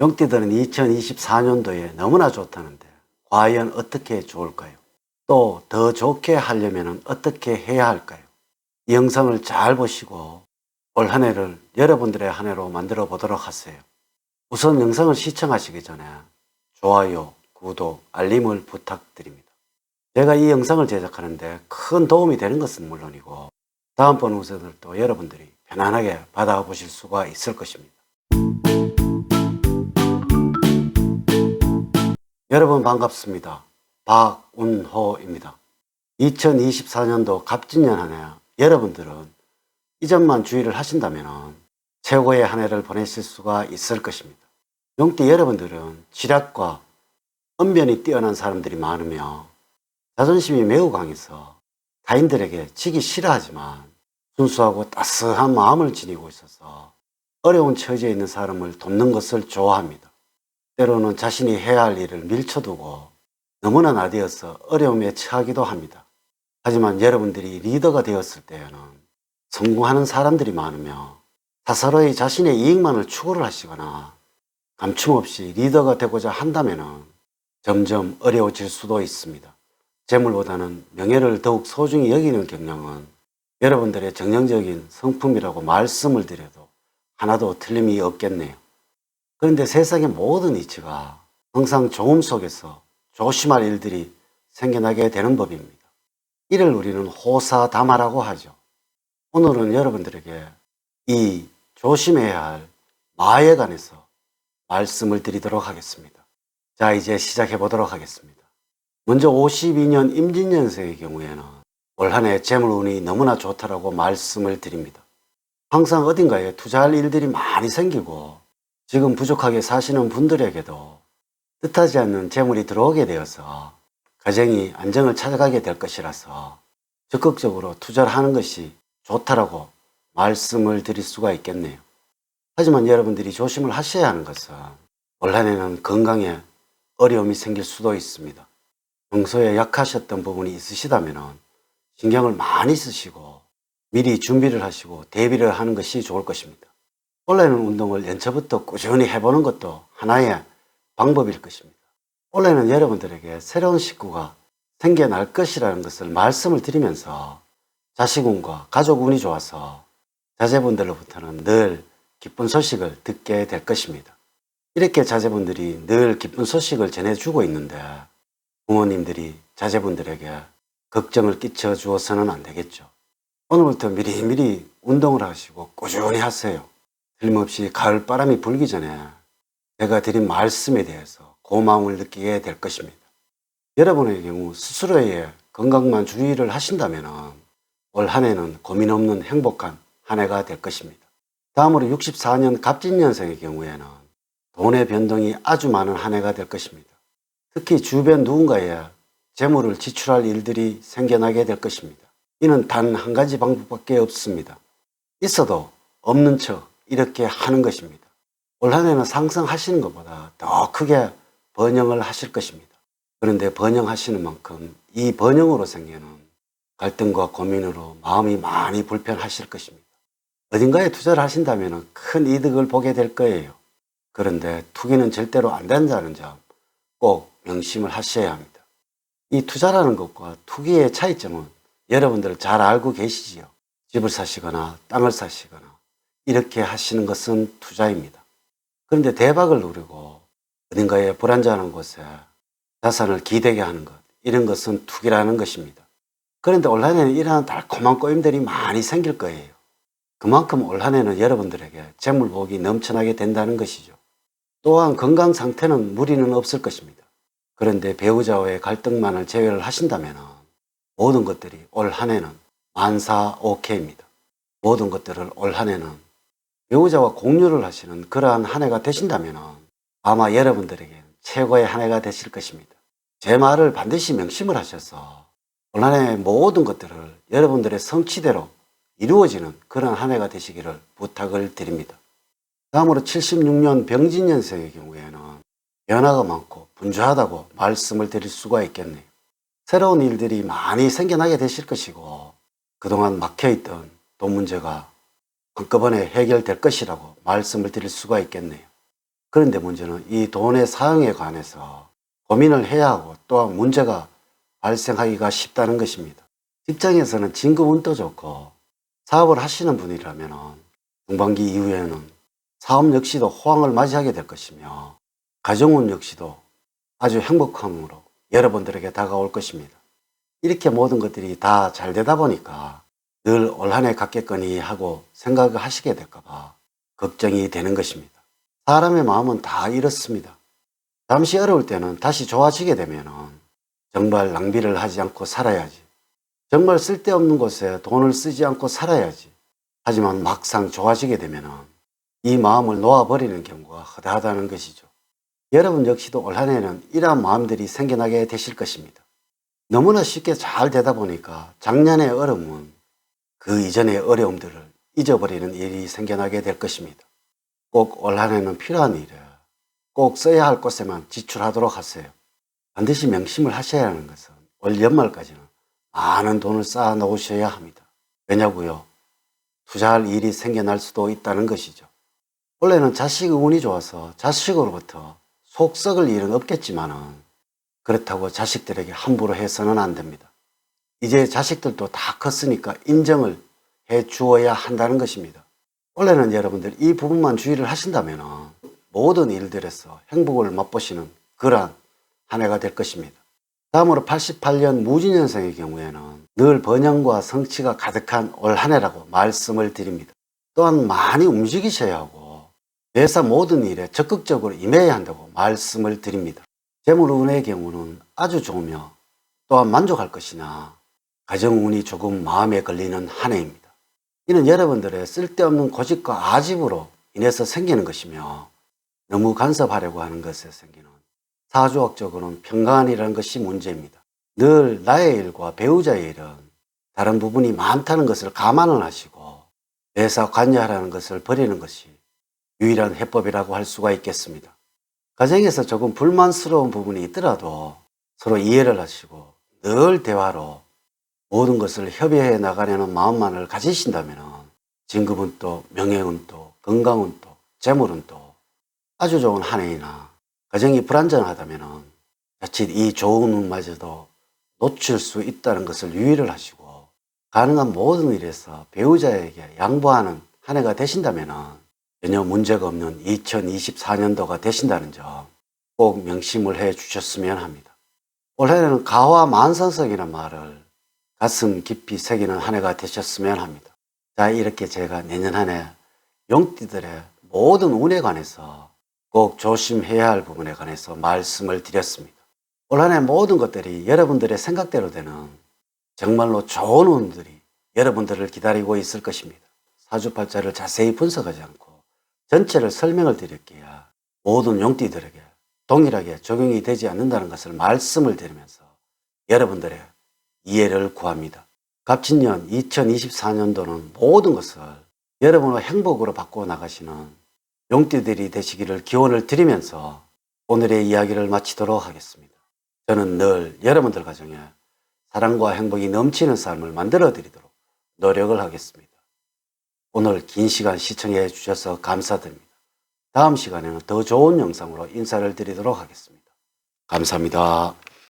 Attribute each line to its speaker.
Speaker 1: 용띠들은 2024년도에 너무나 좋다는데 과연 어떻게 좋을까요? 또 더 좋게 하려면 어떻게 해야 할까요? 이 영상을 잘 보시고 올 한 해를 여러분들의 한 해로 만들어 보도록 하세요. 우선 영상을 시청하시기 전에 좋아요, 구독, 알림을 부탁드립니다. 제가 이 영상을 제작하는데 큰 도움이 되는 것은 물론이고 다음번 운세들도 여러분들이 편안하게 받아보실 수가 있을 것입니다. 여러분 반갑습니다. 박운호입니다. 2024년도 갑진년 한 해 여러분들은 이 점만 주의를 하신다면 최고의 한 해를 보내실 수가 있을 것입니다. 용띠 여러분들은 지략과 언변이 뛰어난 사람들이 많으며 자존심이 매우 강해서 타인들에게 지기 싫어하지만 순수하고 따스한 마음을 지니고 있어서 어려운 처지에 있는 사람을 돕는 것을 좋아합니다. 때로는 자신이 해야 할 일을 밀쳐두고 너무나 나대어서 어려움에 처하기도 합니다. 하지만 여러분들이 리더가 되었을 때에는 성공하는 사람들이 많으며 사사로이 자신의 이익만을 추구를 하시거나 감춤없이 리더가 되고자 한다면 점점 어려워질 수도 있습니다. 재물보다는 명예를 더욱 소중히 여기는 경향은 여러분들의 정형적인 성품이라고 말씀을 드려도 하나도 틀림이 없겠네요. 그런데 세상의 모든 이치가 항상 조음 속에서 조심할 일들이 생겨나게 되는 법입니다. 이를 우리는 호사다마라고 하죠. 오늘은 여러분들에게 이 조심해야 할 마에 관해서 말씀을 드리도록 하겠습니다. 자, 이제 시작해 보도록 하겠습니다. 먼저 52년 임진년생의 경우에는 올 한 해 재물운이 너무나 좋다라고 말씀을 드립니다. 항상 어딘가에 투자할 일들이 많이 생기고 지금 부족하게 사시는 분들에게도 뜻하지 않는 재물이 들어오게 되어서 가정이 안정을 찾아가게 될 것이라서 적극적으로 투자를 하는 것이 좋다라고 말씀을 드릴 수가 있겠네요. 하지만 여러분들이 조심을 하셔야 하는 것은 올 한 해는 건강에 어려움이 생길 수도 있습니다. 평소에 약하셨던 부분이 있으시다면 신경을 많이 쓰시고 미리 준비를 하시고 대비를 하는 것이 좋을 것입니다. 원래는 운동을 연초부터 꾸준히 해보는 것도 하나의 방법일 것입니다. 원래는 여러분들에게 새로운 식구가 생겨날 것이라는 것을 말씀을 드리면서 자식운과 가족운이 좋아서 자제분들로부터는 늘 기쁜 소식을 듣게 될 것입니다. 이렇게 자제분들이 늘 기쁜 소식을 전해주고 있는데 부모님들이 자제분들에게 걱정을 끼쳐 주어서는 안 되겠죠. 오늘부터 미리미리 운동을 하시고 꾸준히 하세요. 틀림없이 가을바람이 불기 전에 제가 드린 말씀에 대해서 고마움을 느끼게 될 것입니다. 여러분의 경우 스스로의 건강만 주의를 하신다면 올 한 해는 고민 없는 행복한 한 해가 될 것입니다. 다음으로 64년 갑진년생의 경우에는 돈의 변동이 아주 많은 한 해가 될 것입니다. 특히 주변 누군가에 재물을 지출할 일들이 생겨나게 될 것입니다. 이는 단 한 가지 방법밖에 없습니다. 있어도 없는 척 이렇게 하는 것입니다. 올 한 해는 상승하시는 것보다 더 크게 번영을 하실 것입니다. 그런데 번영하시는 만큼 이 번영으로 생기는 갈등과 고민으로 마음이 많이 불편하실 것입니다. 어딘가에 투자를 하신다면 큰 이득을 보게 될 거예요. 그런데 투기는 절대로 안 된다는 점 꼭 명심을 하셔야 합니다. 이 투자라는 것과 투기의 차이점은 여러분들 잘 알고 계시지요. 집을 사시거나 땅을 사시거나 이렇게 하시는 것은 투자입니다. 그런데 대박을 누리고 어딘가에 불안정한 곳에 자산을 기대게 하는 것, 이런 것은 투기라는 것입니다. 그런데 올 한 해는 이러한 달콤한 꼬임들이 많이 생길 거예요. 그만큼 올 한 해는 여러분들에게 재물복이 넘쳐나게 된다는 것이죠. 또한 건강 상태는 무리는 없을 것입니다. 그런데 배우자와의 갈등만을 제외를 하신다면 모든 것들이 올 한 해는 만사 오케이입니다. 모든 것들을 올 한 해는 배우자와 공유를 하시는 그러한 한 해가 되신다면 아마 여러분들에게 최고의 한 해가 되실 것입니다. 제 말을 반드시 명심을 하셔서 올 한 해의 모든 것들을 여러분들의 성취대로 이루어지는 그런 한 해가 되시기를 부탁을 드립니다. 다음으로 76년 병진년생의 경우에는 변화가 많고 분주하다고 말씀을 드릴 수가 있겠네요. 새로운 일들이 많이 생겨나게 되실 것이고 그동안 막혀있던 돈 문제가 한꺼번에 해결될 것이라고 말씀을 드릴 수가 있겠네요. 그런데 문제는 이 돈의 사용에 관해서 고민을 해야 하고 또한 문제가 발생하기가 쉽다는 것입니다. 직장에서는 진급운도 좋고 사업을 하시는 분이라면 중반기 이후에는 사업 역시도 호황을 맞이하게 될 것이며 가정운 역시도 아주 행복함으로 여러분들에게 다가올 것입니다. 이렇게 모든 것들이 다 잘 되다 보니까 늘 올 한 해 갖겠거니 하고 생각을 하시게 될까 봐 걱정이 되는 것입니다. 사람의 마음은 다 이렇습니다. 잠시 어려울 때는 다시 좋아지게 되면 정말 낭비를 하지 않고 살아야지. 정말 쓸데없는 곳에 돈을 쓰지 않고 살아야지. 하지만 막상 좋아지게 되면 이 마음을 놓아버리는 경우가 허다하다는 것이죠. 여러분 역시도 올 한 해는 이러한 마음들이 생겨나게 되실 것입니다. 너무나 쉽게 잘 되다 보니까 작년의 어려움은 그 이전의 어려움들을 잊어버리는 일이 생겨나게 될 것입니다. 꼭 올 한 해는 필요한 일에 꼭 써야 할 곳에만 지출하도록 하세요. 반드시 명심을 하셔야 하는 것은 올 연말까지는 많은 돈을 쌓아 놓으셔야 합니다. 왜냐고요? 투자할 일이 생겨날 수도 있다는 것이죠. 원래는 자식의 운이 좋아서 자식으로부터 속 썩을 일은 없겠지만은 그렇다고 자식들에게 함부로 해서는 안 됩니다. 이제 자식들도 다 컸으니까 인정을 해 주어야 한다는 것입니다. 원래는 여러분들 이 부분만 주의를 하신다면 모든 일들에서 행복을 맛보시는 그러한 한 해가 될 것입니다. 다음으로 88년 무진년생의 경우에는 늘 번영과 성취가 가득한 올 한 해라고 말씀을 드립니다. 또한 많이 움직이셔야 하고 회사 모든 일에 적극적으로 임해야 한다고 말씀을 드립니다. 재물운의 경우는 아주 좋으며 또한 만족할 것이나 가정운이 조금 마음에 걸리는 한 해입니다. 이는 여러분들의 쓸데없는 고집과 아집으로 인해서 생기는 것이며 너무 간섭하려고 하는 것에 생기는 사주학적으로는 평간이라는 것이 문제입니다. 늘 나의 일과 배우자의 일은 다른 부분이 많다는 것을 감안을 하시고 회사 관여하라는 것을 버리는 것이 유일한 해법이라고 할 수가 있겠습니다. 가정에서 조금 불만스러운 부분이 있더라도 서로 이해를 하시고 늘 대화로 모든 것을 협의해 나가려는 마음만을 가지신다면 진급운도, 명예운도, 건강운도, 재물운도 아주 좋은 한 해이나 가정이 불안정하다면 자칫 이 좋은 운마저도 놓칠 수 있다는 것을 유의를 하시고 가능한 모든 일에서 배우자에게 양보하는 한 해가 되신다면 전혀 문제가 없는 2024년도가 되신다는 점 꼭 명심을 해 주셨으면 합니다. 올해는 가화 만성성이라는 말을 가슴 깊이 새기는 한 해가 되셨으면 합니다. 자, 이렇게 제가 내년 한 해 용띠들의 모든 운에 관해서 꼭 조심해야 할 부분에 관해서 말씀을 드렸습니다. 올 한 해 모든 것들이 여러분들의 생각대로 되는 정말로 좋은 운들이 여러분들을 기다리고 있을 것입니다. 사주팔자를 자세히 분석하지 않고 전체를 설명을 드릴게요. 모든 용띠들에게 동일하게 적용이 되지 않는다는 것을 말씀을 드리면서 여러분들의 이해를 구합니다. 갑진년 2024년도는 모든 것을 여러분의 행복으로 바꾸어 나가시는 용띠들이 되시기를 기원을 드리면서 오늘의 이야기를 마치도록 하겠습니다. 저는 늘 여러분들 가정에 사랑과 행복이 넘치는 삶을 만들어 드리도록 노력을 하겠습니다. 오늘 긴 시간 시청해 주셔서 감사드립니다. 다음 시간에는 더 좋은 영상으로 인사를 드리도록 하겠습니다. 감사합니다.